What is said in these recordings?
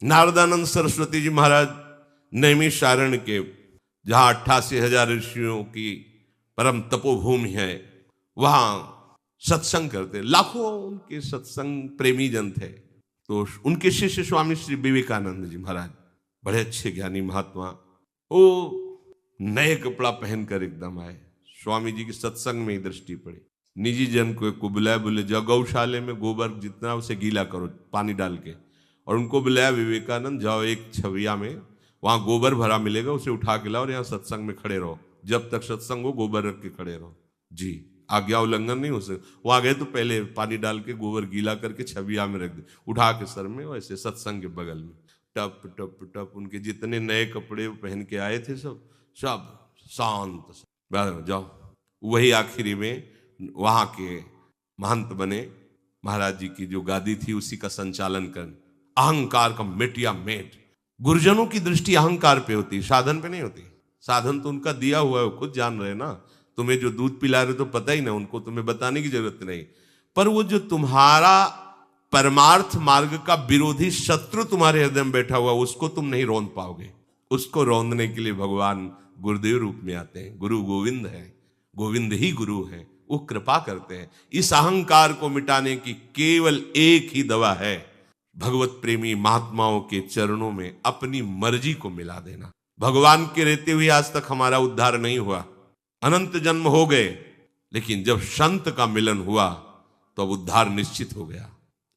नारदानंद सरस्वती जी महाराज नैमिषारण्य के, जहां 88,000 ऋषियों की परम तपोभूमि है, वहां सत्संग करते। लाखों उनके सत्संग प्रेमी जन थे। तो उनके शिष्य स्वामी श्री विवेकानंद जी महाराज, बड़े अच्छे ज्ञानी महात्मा, वो नए कपड़ा पहनकर एकदम आए। स्वामी जी की सत्संग में ही दृष्टि पड़ी। निजी जन को बुलाया, बोले जाओ गौशाले में गोबर जितना उसे गीला करो पानी डाल के, और उनको बुलाया विवेकानंद, जाओ एक छविया में वहां गोबर भरा मिलेगा, उसे उठा के लाओ और यहाँ सत्संग में खड़े रहो, जब तक सत्संग हो गोबर रख के खड़े रहो। जी, आज्ञा उल्लंघन नहीं हो सकता। वहां गए तो पहले पानी डाल के गोबर गीला करके छविया में रख दे, उठा के सर में, वैसे सत्संग के बगल में टप टप टप। उनके जितने नए कपड़े पहन के आए थे सब शांत, जाओ। वही आखिरी में वहां के महंत बने। महाराज जी की जो गादी थी उसी का संचालन कर, अहंकार का मिटिया मेट। गुरुजनों की दृष्टि अहंकार पे होती, साधन पे नहीं होती। साधन तो उनका दिया हुआ है, वो खुद जान रहे ना। तुम्हें जो दूध पिला रहे तो पता ही ना, उनको तुम्हें बताने की जरूरत नहीं। पर वो जो तुम्हारा परमार्थ मार्ग का विरोधी शत्रु तुम्हारे हृदय में बैठा हुआ, उसको तुम नहीं रौंद पाओगे। उसको रौंदने के लिए भगवान गुरुदेव रूप में आते हैं। गुरु गोविंद है, गोविंद ही गुरु है, वो कृपा करते हैं। इस अहंकार को मिटाने की केवल एक ही दवा है, भगवत प्रेमी महात्माओं के चरणों में अपनी मर्जी को मिला देना। भगवान के रहते हुए आज तक हमारा उद्धार नहीं हुआ, अनंत जन्म हो गए, लेकिन जब संत का मिलन हुआ तो अब उद्धार निश्चित हो गया।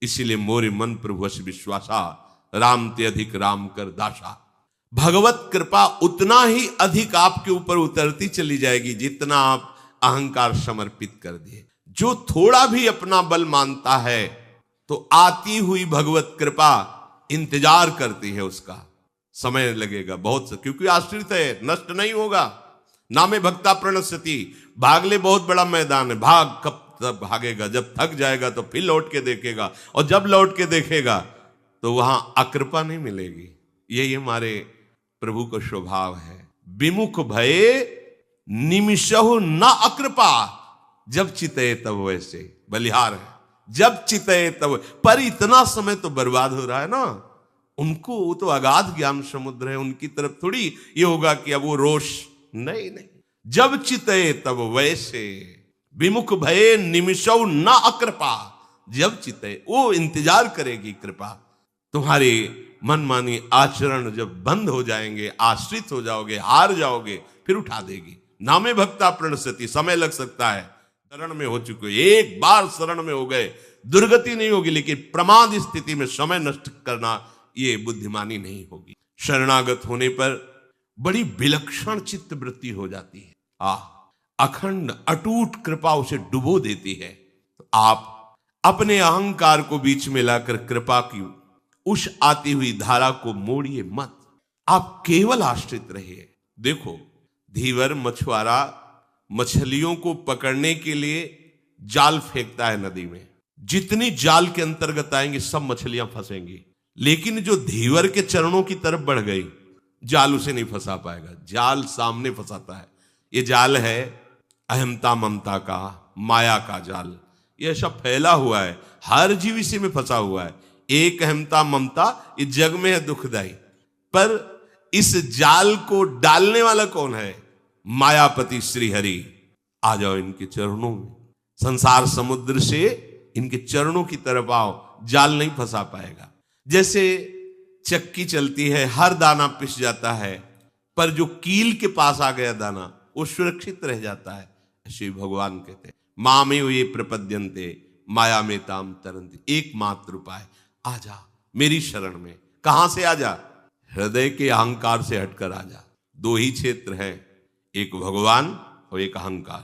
इसीलिए मोरे मन प्रभु वश विश्वासा, राम ते अधिक राम कर दासा। भगवत कृपा उतना ही अधिक आपके ऊपर उतरती चली जाएगी जितना आप अहंकार समर्पित कर दिए। जो थोड़ा भी अपना बल मानता है तो आती हुई भगवत कृपा इंतजार करती है, उसका समय लगेगा बहुत से, क्योंकि आश्रित है, नष्ट नहीं होगा। नामे भक्ता प्रणश्यति, भाग ले बहुत बड़ा मैदान है, भाग कब तक भागेगा, जब थक जाएगा तो फिर लौट के देखेगा, और जब लौट के देखेगा तो वहां अकृपा नहीं मिलेगी। यही हमारे प्रभु का स्वभाव है। विमुख भये निमिषहु न अकृपा, जब चितए तब वैसे बलिहार है, जब चितए तब। पर इतना समय तो बर्बाद हो रहा है ना उनको, वो तो अगाध ज्ञान समुद्र है, उनकी तरफ थोड़ी ये होगा कि अब वो रोष नहीं। जब चितए तब वैसे, विमुख भये निमिषौ न अकृपा, जब चितए, वो इंतजार करेगी कृपा। तुम्हारे मनमानी आचरण जब बंद हो जाएंगे, आश्रित हो जाओगे, हार जाओगे, फिर उठा देगी। नामे भक्ता प्रणश्यति, समय लग सकता है, शरण में हो चुके, एक बार शरण में हो गए, दुर्गति नहीं होगी, लेकिन प्रमाद स्थिति में समय नष्ट करना ये बुद्धिमानी नहीं होगी। शरणागत होने पर बड़ी विलक्षण चित्त वृत्ति हो जाती है। अखंड अटूट कृपा उसे डुबो देती है। तो आप अपने अहंकार को बीच में लाकर कृपा की उस आती हुई धारा को मोड़िए मत, आप केवल आश्रित रहिए। देखो, धीवर मछुआरा मछलियों को पकड़ने के लिए जाल फेंकता है नदी में, जितनी जाल के अंतर्गत आएंगे सब मछलियां फंसेंगी, लेकिन जो धीवर के चरणों की तरफ बढ़ गई, जाल उसे नहीं फंसा पाएगा, जाल सामने फंसाता है। ये जाल है अहमता ममता का, माया का जाल, ये सब फैला हुआ है, हर जीव इसी में फंसा हुआ है। एक अहमता ममता इस जग में है दुखदाई, पर इस जाल को डालने वाला कौन है? मायापति श्री हरि। आ जाओ इनके चरणों में, संसार समुद्र से इनके चरणों की तरफ आओ, जाल नहीं फंसा पाएगा। जैसे चक्की चलती है, हर दाना पिस जाता है, पर जो कील के पास आ गया दाना वो सुरक्षित रह जाता है। श्री भगवान कहते हैं मामे ये प्रपद्यन्ते माया में ताम तरंती। एकमात्र उपाय, आ जा मेरी शरण में। कहां से आ जा? हृदय के अहंकार से हटकर आ जा। दो ही क्षेत्र हैं, एक भगवान और एक अहंकार।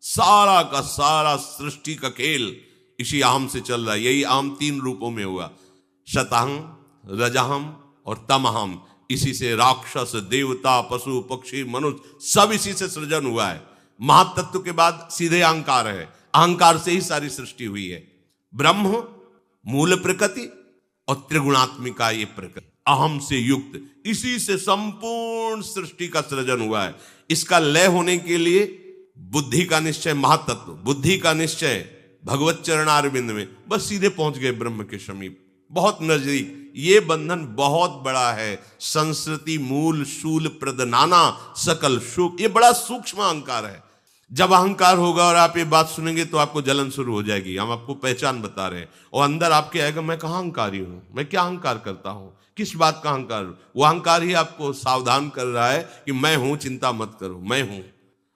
सारा का सारा सृष्टि का खेल इसी अहम से चल रहा है। यही अहम तीन रूपों में हुआ, शतहम, रजहम और तमहम। इसी से राक्षस, देवता, पशु, पक्षी, मनुष्य सब इसी से सृजन हुआ है। महातत्व के बाद सीधे अहंकार है, अहंकार से ही सारी सृष्टि हुई है। ब्रह्म मूल प्रकृति और त्रिगुणात्मिका ये प्रकृति, अहम से युक्त, इसी से संपूर्ण सृष्टि का सृजन हुआ है। इसका लय होने के लिए बुद्धि का निश्चय, महातत्व, बुद्धि का निश्चय भगवत चरणारविंद में, बस सीधे पहुंच गए ब्रह्म के समीप, बहुत नजदीक। ये बंधन बहुत बड़ा है। संस्कृति मूल शूल प्रदनाना सकल सुख, ये बड़ा सूक्ष्म अहंकार है। जब अहंकार होगा और आप ये बात सुनेंगे तो आपको जलन शुरू हो जाएगी। हम आपको पहचान बता रहे हैं और अंदर आपके आएगा मैं कहाँ अहंकारी हूं, मैं क्या अहंकार करता हूं, किस बात का अहंकार। वो अहंकार ही आपको सावधान कर रहा है कि मैं हूं, चिंता मत करो, मैं हूं।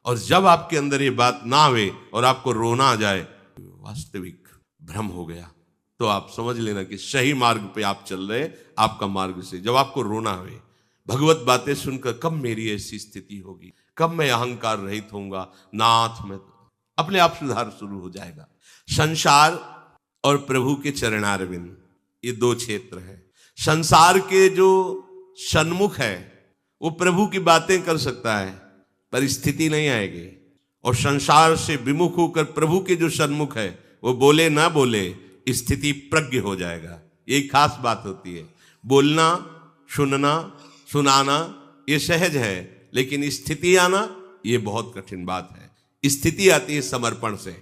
और जब आपके अंदर ये बात ना आवे और आपको रोना आ जाए, वास्तविक भ्रम हो गया, तो आप समझ लेना कि सही मार्ग पे आप चल रहे, आपका मार्ग से। जब आपको रोना आवे, भगवत बातें सुनकर कब मेरी ऐसी स्थिति होगी, कब मैं अहंकार रहित होऊंगा, नाथ में अपने आप सुधार शुरू हो जाएगा। संसार और प्रभु के चरणारविंद, ये दो क्षेत्र हैं। संसार के जो सन्मुख है वो प्रभु की बातें कर सकता है, पर स्थिति नहीं आएगी। और संसार से विमुख होकर प्रभु के जो सन्मुख है वो बोले ना बोले स्थिति प्रज्ञ हो जाएगा। ये खास बात होती है। बोलना, सुनना, सुनाना ये सहज है, लेकिन स्थिति आना ये बहुत कठिन बात है। स्थिति आती है समर्पण से,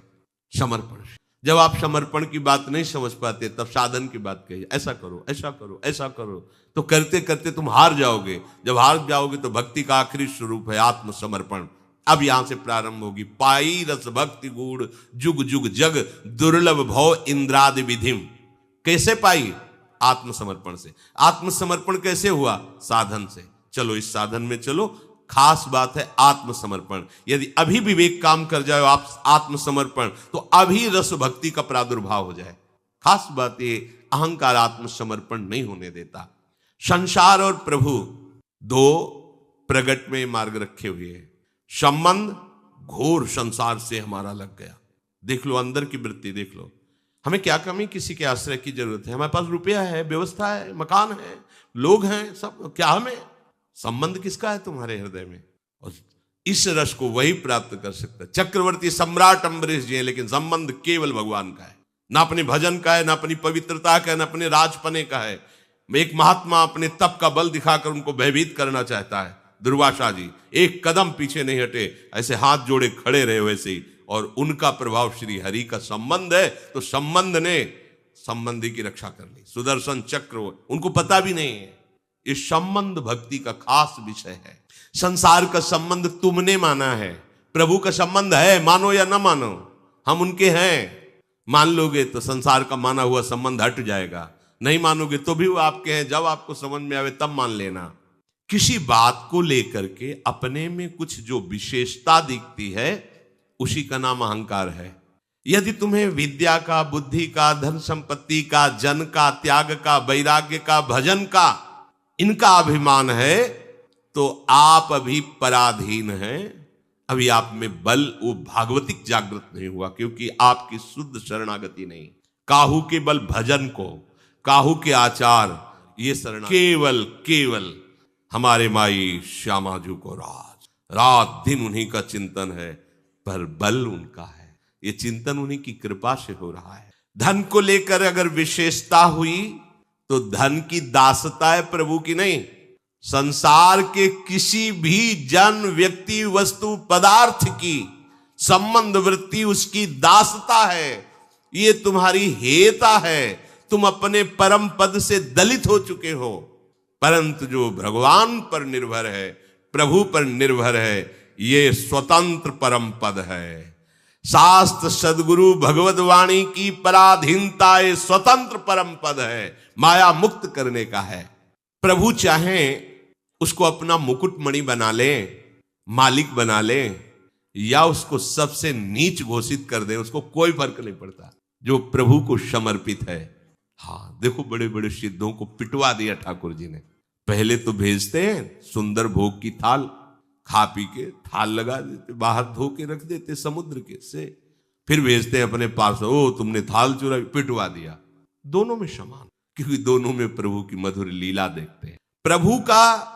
समर्पण से। जब आप समर्पण की बात नहीं समझ पाते तब साधन की बात कहिए, ऐसा करो, ऐसा करो, ऐसा करो, तो करते करते तुम हार जाओगे। जब हार जाओगे तो भक्ति का आखिरी स्वरूप है आत्मसमर्पण। अब यहां से प्रारंभ होगी। पाई रस भक्ति गुण जुग जुग जग दुर्लभ भव इंद्रादि विधिम। कैसे पाई? आत्मसमर्पण से। आत्मसमर्पण कैसे हुआ? साधन से। चलो इस साधन में चलो। खास बात है आत्मसमर्पण। यदि अभी विवेक काम कर जाए आप आत्मसमर्पण, तो अभी रस भक्ति का प्रादुर्भाव हो जाए। खास बात ये, अहंकार आत्मसमर्पण नहीं होने देता। संसार और प्रभु दो प्रगट में मार्ग रखे हुए हैं। संबंध घोर संसार से हमारा लग गया। देख लो अंदर की वृत्ति, देख लो। हमें क्या कमी किसी के आश्रय की जरूरत है? हमारे पास रुपया है, व्यवस्था है, मकान है, लोग हैं, सब। क्या हमें संबंध किसका है तुम्हारे हृदय में? और इस रस को वही प्राप्त कर सकता है। चक्रवर्ती सम्राट अम्बरीश जी हैं, लेकिन संबंध केवल भगवान का है। ना अपने भजन का है, ना अपनी पवित्रता का है, ना अपने राजपने का है। एक महात्मा अपने तप का बल दिखाकर उनको भयभीत करना चाहता है। दुर्वासा जी एक कदम पीछे नहीं हटे, ऐसे हाथ जोड़े खड़े रहे वैसे ही। और उनका प्रभाव श्री हरि का संबंध है, तो संबंध ने संबंधी की रक्षा कर ली। सुदर्शन चक्र, उनको पता भी नहीं है। इस संबंध भक्ति का खास विषय है। संसार का संबंध तुमने माना है, प्रभु का संबंध है, मानो या ना मानो, हम उनके हैं। मान लोगे तो संसार का माना हुआ संबंध हट जाएगा, नहीं मानोगे तो भी वो आपके हैं। जब आपको समझ में आवे तब मान लेना। किसी बात को लेकर के अपने में कुछ जो विशेषता दिखती है, उसी का नाम अहंकार है। यदि तुम्हें विद्या का, बुद्धि का, धन संपत्ति का, जन का, त्याग का, वैराग्य का, भजन का, इनका अभिमान है, तो आप अभी पराधीन हैं। अभी आप में बल वो भागवतिक जागृत नहीं हुआ, क्योंकि आपकी शुद्ध शरणागति नहीं। काहू के बल भजन को, काहू के आचार, ये शरण केवल केवल हमारे माई श्यामाजू को रात दिन उन्हीं का चिंतन है, पर बल उनका है। ये चिंतन उन्हीं की कृपा से हो रहा है। धन को लेकर अगर विशेषता हुई तो धन की दासता है, प्रभु की नहीं। संसार के किसी भी जन, व्यक्ति, वस्तु, पदार्थ की संबंध वृत्ति उसकी दासता है। ये तुम्हारी हेता है। तुम अपने परम पद से दलित हो चुके हो। परंतु जो भगवान पर निर्भर है, प्रभु पर निर्भर है, ये स्वतंत्र परम पद है। शास्त्र सदगुरु भगवत वाणी की पराधीनता ये स्वतंत्र परम पद है, माया मुक्त करने का है। प्रभु चाहें उसको अपना मुकुटमणि बना ले, मालिक बना ले, या उसको सबसे नीच घोषित कर दे, उसको कोई फर्क नहीं पड़ता जो प्रभु को समर्पित है। हाँ देखो, बड़े बड़े सिद्धों को पिटवा दिया ठाकुर जी ने। पहले तो भेजते हैं सुंदर भोग की थाल, खा पी के थाल लगा देते, बाहर धो के रख देते समुद्र के से, फिर भेजते हैं अपने पास, ओ तुमने थाल चुराई, पिटवा दिया। दोनों में समान, क्योंकि दोनों में प्रभु की मधुर लीला देखते हैं। प्रभु का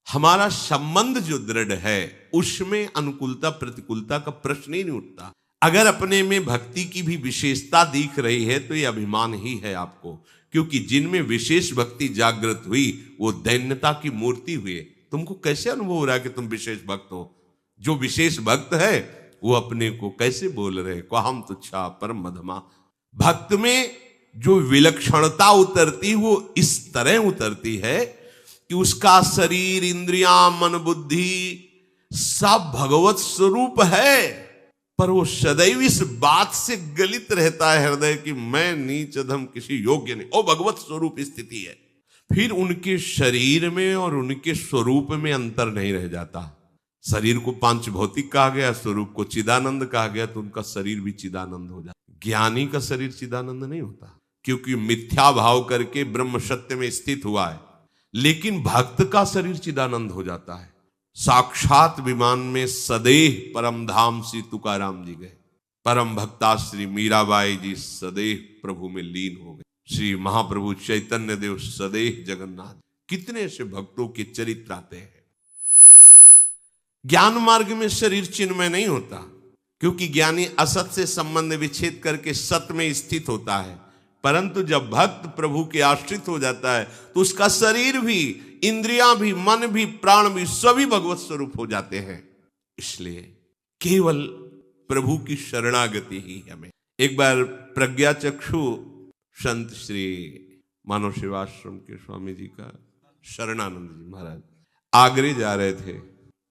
हमारा संबंध जो दृढ़ है, उसमें अनुकूलता प्रतिकूलता का प्रश्न ही नहीं उठता। अगर अपने में भक्ति की भी विशेषता दिख रही है तो ये अभिमान ही है आपको, क्योंकि जिनमें विशेष भक्ति जागृत हुई वो दैन्यता की मूर्ति हुए। तुमको कैसे अनुभव हो रहा है कि तुम विशेष भक्त हो? जो विशेष भक्त है वो अपने को कैसे बोल रहे, क्वाहम तुच्छा परम मधमा। भक्त में जो विलक्षणता उतरती वो इस तरह उतरती है कि उसका शरीर, इंद्रियां, मन, बुद्धि सब भगवत स्वरूप है, पर वो सदैव इस बात से गलित रहता है हृदय कि मैं नीच अधम किसी योग्य नहीं। वो भगवत स्वरूप स्थिति है। फिर उनके शरीर में और उनके स्वरूप में अंतर नहीं रह जाता। शरीर को पांच भौतिक कहा गया, स्वरूप को चिदानंद कहा गया, तो उनका शरीर भी चिदानंद हो जाता। ज्ञानी का शरीर चिदानंद नहीं होता, क्योंकि मिथ्या भाव करके ब्रह्म सत्य में स्थित हुआ है। लेकिन भक्त का शरीर चिदानंद हो जाता है। साक्षात विमान में सदैव परम धाम श्री तुकाराम जी गए। परम भक्ता श्री मीराबाई जी सदैव प्रभु में लीन हो गए। श्री महाप्रभु चैतन्य देव सदैव जगन्नाथ। कितने से भक्तों के चरित्र आते हैं। ज्ञान मार्ग में शरीर चिन्मय नहीं होता, क्योंकि ज्ञानी असत से संबंध विच्छेद करके सत्य में स्थित होता है। परंतु जब भक्त प्रभु के आश्रित हो जाता है तो उसका शरीर भी, इंद्रियां भी, मन भी, प्राण भी सभी भगवत स्वरूप हो जाते हैं। इसलिए केवल प्रभु की शरणागति ही हमें। एक बार प्रज्ञा चक्षु संत श्री मानव सेवाश्रम के स्वामी जी का शरणानंद जी महाराज आगरे जा रहे थे,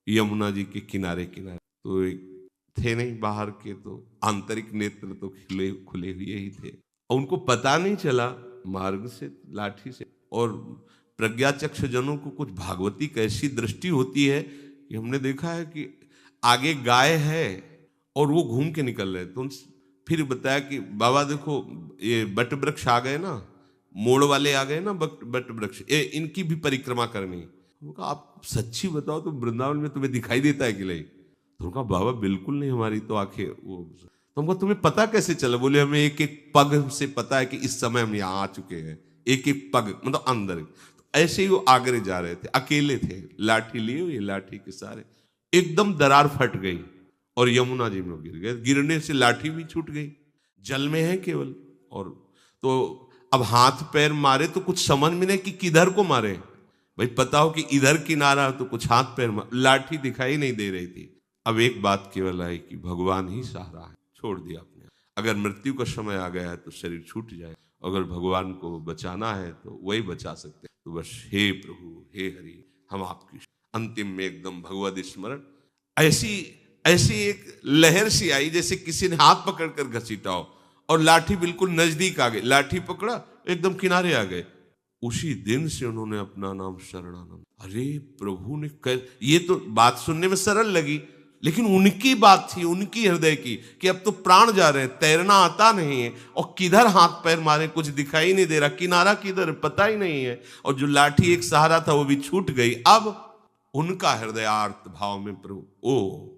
यमुना जी के किनारे किनारे। तो एक थे नहीं बाहर के, तो आंतरिक नेत्र तो खुले हुए ही थे, और उनको पता नहीं चला मार्ग से, लाठी से। और प्रज्ञाचक्ष जनों को कुछ भागवती कैसी दृष्टि होती है कि हमने देखा है कि आगे गाय है और वो घूम के निकल रहे। तो फिर बताया कि बाबा देखो ये बट वृक्ष आ गए ना, मोड़ वाले आ गए ना बट वृक्ष, इनकी भी परिक्रमा करनी। उनका आप सच्ची बताओ तो वृंदावन में तुम्हें दिखाई देता है कि नहीं? तो उनका बाबा बिल्कुल नहीं, हमारी तो आंखें वो। तो हमको तुम्हें पता कैसे चला? बोले हमें एक एक पग से पता है कि इस समय हम यहाँ आ चुके हैं। एक एक पग मतलब अंदर। तो ऐसे ही वो आगरे जा रहे थे, अकेले थे, लाठी लिए हुए, लाठी के सारे एकदम दरार फट गई और यमुना जी में गिर गए। गिरने से लाठी भी छूट गई, जल में है केवल। और तो अब हाथ पैर मारे तो कुछ समझ में नहीं कि किधर को मारे। भाई पता हो कि इधर किनारा तो कुछ हाथ पैर मार, लाठी दिखाई नहीं दे रही थी। अब एक बात केवल आई कि भगवान ही सहारा है, छोड़ दिया अपने। अगर मृत्यु का समय आ गया है तो शरीर छूट जाए, अगर भगवान को बचाना है तो वही बचा सकते हैं। तो बस हे प्रभु, हे हरि, हम आपकी अंतिम में एकदम भगवत स्मरण। ऐसी एक लहर सी आई जैसे किसी ने हाथ पकड़ कर घसीटा हो, और लाठी बिल्कुल नजदीक आ गई। लाठी पकड़ा, एकदम किनारे आ गए। उसी दिन से उन्होंने अपना नाम शरणानंद। अरे प्रभु ने ये तो बात सुनने में सरल लगी, लेकिन उनकी बात थी, उनकी हृदय की, कि अब तो प्राण जा रहे हैं, तैरना आता नहीं है, और किधर हाथ पैर मारे कुछ दिखाई नहीं दे रहा, किनारा किधर पता ही नहीं है, और जो लाठी एक सहारा था वो भी छूट गई। अब उनका हृदयार्थ भाव में प्रभु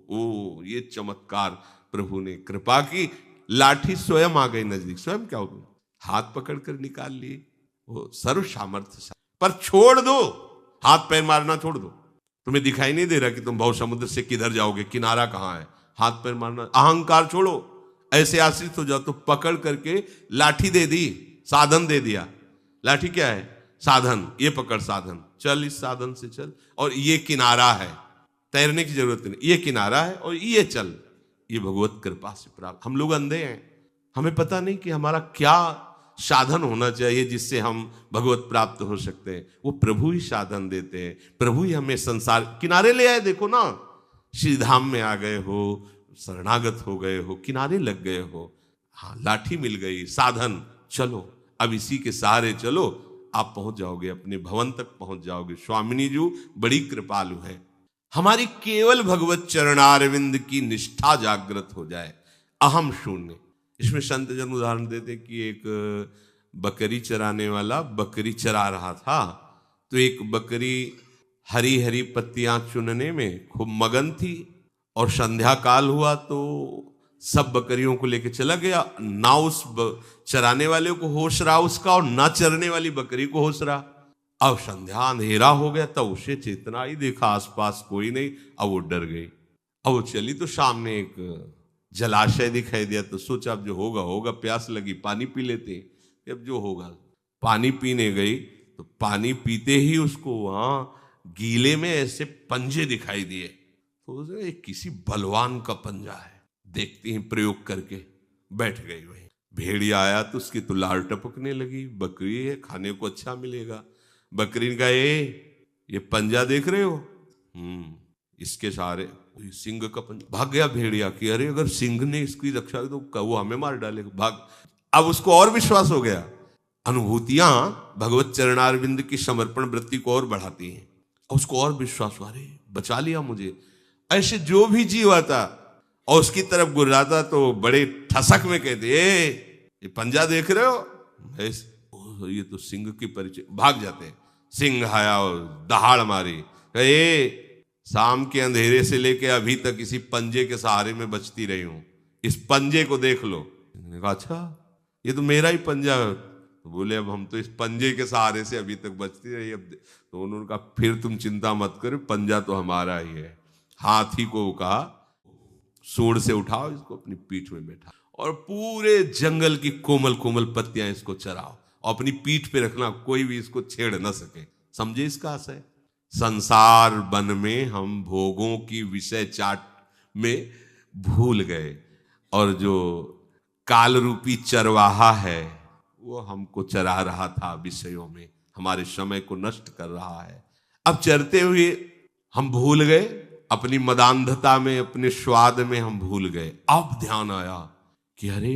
ओ ये चमत्कार प्रभु ने कृपा की। लाठी स्वयं आ गई नजदीक। स्वयं क्या हो, हाथ पकड़ कर निकाल लिए। वो सर्व सामर्थ्य। पर छोड़ दो, हाथ पैर मारना छोड़ दो। तुम्हें दिखाई नहीं दे रहा कि तुम भव समुद्र से किधर जाओगे, किनारा कहाँ है? हाथ पैर मारना, अहंकार छोड़ो, ऐसे आश्रित हो जाओ। तो पकड़ करके लाठी दे दी, साधन दे दिया। लाठी क्या है? साधन। ये पकड़ साधन, चल इस साधन से चल, और ये किनारा है, तैरने की जरूरत नहीं, ये किनारा है और ये चल। ये भगवत कृपा से प्राप्त। हम लोग अंधे हैं, हमें पता नहीं कि हमारा क्या साधन होना चाहिए जिससे हम भगवत प्राप्त हो सकते हैं। वो प्रभु ही साधन देते हैं, प्रभु ही हमें संसार किनारे ले आए। देखो ना, श्री धाम में आ गए हो, शरणागत हो गए हो, किनारे लग गए हो। हाँ, लाठी मिल गई, साधन, चलो अब इसी के सहारे चलो, आप पहुंच जाओगे, अपने भवन तक पहुंच जाओगे। स्वामिनी जी बड़ी कृपालु है। हमारी केवल भगवत चरणारविंद की निष्ठा जागृत हो जाए, अहम शून्य। इसमें संत जन उदाहरण देते कि एक बकरी चराने वाला बकरी चरा रहा था, तो एक बकरी हरी हरी पत्तियां चुनने में खूब मगन थी, और संध्या काल हुआ तो सब बकरियों को लेके चला गया। ना उस चराने वाले को होश रहा उसका, और ना चरने वाली बकरी को होश रहा। अब संध्या अंधेरा हो गया, तब उसे चेतना आई, देखा आसपास कोई नहीं। अब वो डर गई। अब वो चली तो सामने एक जलाशय दिखाई दिया, तो सोचा अब जो होगा होगा, प्यास लगी, पानी पी लेते। अब जो होगा, पानी पीने गई तो पानी पीते ही उसको वहां गीले में ऐसे पंजे दिखाई दिए। तो किसी बलवान का पंजा है, देखते ही प्रयोग करके बैठ गई वहीं। भेड़िया आया तो उसकी तो लार टपकने लगी, बकरी है खाने को अच्छा मिलेगा। बकरी ने कहा, ये पंजा देख रहे हो? इसके सहारे सिंह का पंजा। भाग गया भेड़िया कि अरे अगर सिंह ने इसकी रक्षा तो वो हमें मार डालेगा, भाग। अब उसको और विश्वास हो गया। अनुभूतियां भगवत चरणारविंद की समर्पण वृत्ति को और बढ़ाती हैं, और उसको और विश्वास हुआ, अरे बचा लिया मुझे। ऐसे जो भी जीव आता और उसकी तरफ गुर्राता तो बड़े ठसक में कहते, ये पंजा देख रहे हो? ये तो सिंह की परिचय। भाग जाते। सिंह आया और दहाड़ मारी, शाम के अंधेरे से लेके अभी तक इसी पंजे के सहारे में बचती रही हूं, इस पंजे को देख लो। मैंने कहा, अच्छा ये तो मेरा ही पंजा है। तो बोले, अब हम तो इस पंजे के सहारे से अभी तक बचती रही। अब तो उन्होंने कहा, फिर तुम चिंता मत करो, पंजा तो हमारा ही है। हाथी को कहा, सूंड से उठाओ इसको, अपनी पीठ में बैठा और पूरे जंगल की कोमल कोमल पत्तियां इसको चराओ और अपनी पीठ पे रखना, कोई भी इसको छेड़ न सके। समझे इसका आशय? संसार वन में हम भोगों की विषय चाट में भूल गए, और जो काल रूपी चरवाहा है वो हमको चरा रहा था विषयों में, हमारे समय को नष्ट कर रहा है। अब चरते हुए हम भूल गए, अपनी मदांधता में, अपने स्वाद में हम भूल गए। अब ध्यान आया कि अरे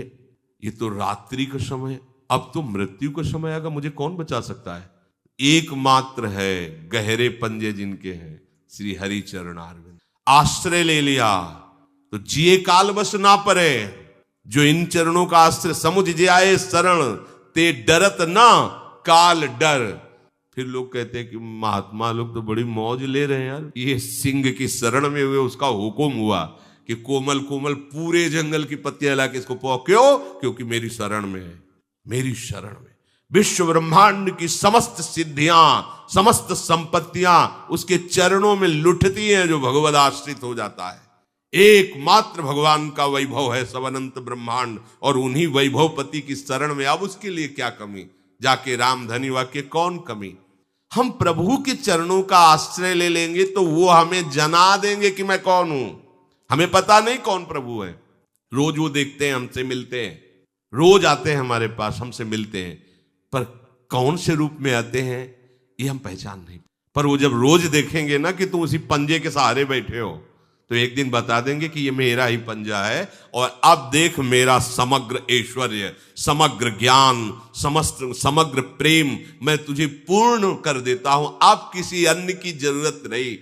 ये तो रात्रि का समय, अब तो मृत्यु का समय आएगा, मुझे कौन बचा सकता है? एकमात्र है गहरे पंजे जिनके हैं, श्री हरि चरणारविंद। आश्रय ले लिया तो जिए काल बस ना परे, जो इन चरणों का आश्रय समुझ जाए शरण, ते डरत ना काल डर। फिर लोग कहते हैं कि महात्मा लोग तो बड़ी मौज ले रहे हैं यार, ये सिंह की शरण में हुए, उसका हुक्म हुआ कि कोमल कोमल पूरे जंगल की पत्तियां लाके इसको पो। क्यों? क्योंकि मेरी शरण में है, मेरी शरण में विश्व ब्रह्मांड की समस्त सिद्धियां, समस्त संपत्तियां उसके चरणों में लुटती हैं जो भगवद आश्रित हो जाता है। एकमात्र भगवान का वैभव है सब अनंत ब्रह्मांड, और उन्हीं वैभवपति की शरण में अब उसके लिए क्या कमी? जाके राम धनी वाक्य कौन कमी? हम प्रभु के चरणों का आश्रय ले लेंगे तो वो हमें जना देंगे कि मैं कौन हूं। हमें पता नहीं कौन प्रभु है। रोज वो देखते हैं, हमसे मिलते हैं, रोज आते हैं हमारे पास, हमसे मिलते हैं, पर कौन से रूप में आते हैं ये हम पहचान नहीं। पर वो जब रोज देखेंगे ना कि तुम उसी पंजे के सहारे बैठे हो, तो एक दिन बता देंगे कि ये मेरा ही पंजा है, और अब देख मेरा समग्र ऐश्वर्य, समग्र ज्ञान, समग्र प्रेम मैं तुझे पूर्ण कर देता हूं, अब किसी अन्य की जरूरत नहीं।